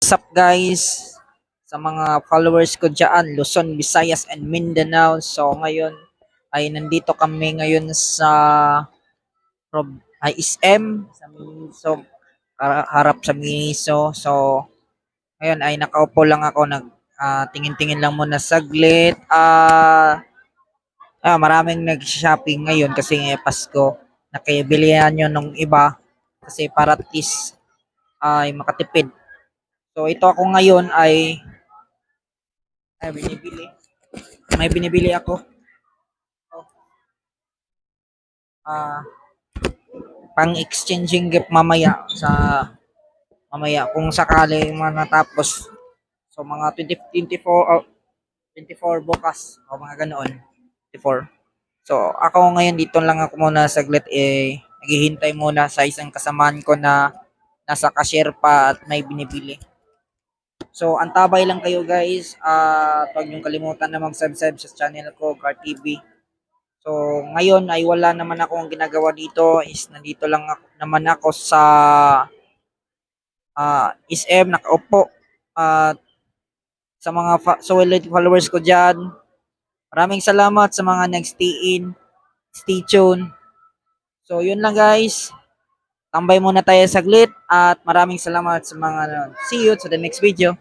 what's up guys? Sa mga followers ko dyan, Luzon, Visayas, and Mindanao. So ngayon ay nandito kami ngayon sa ISM sa Miniso, harap sa Miniso. So ngayon ay nakaupo lang ako, tingin-tingin lang muna saglit. Maraming nag-shopping ngayon kasi Pasko. Nakibilihan nyo nung iba kasi para at least ay makatipid. So ito ako ngayon ay binibili. May binibili ako. Ah, pang exchanging gift mamaya kung sakali matapos. So mga 2024 24 bukas o mga ganoon. 24. So ako ngayon dito lang ako muna saglit naghihintay muna sa isang kasamaan ko na nasa cashier pa at may binibili. So, antabay lang kayo guys. Huwag niyong kalimutan na mag-subscribe sa channel ko, Car TV. So, ngayon ay wala naman akong ginagawa dito. Nandito lang naman ako sa SM, nakaupo. At sa mga solid followers ko dyan, maraming salamat sa mga nag-stay in, stay tuned. So, yun lang guys. Tambay muna tayo saglit at maraming salamat sa mga see you to the next video.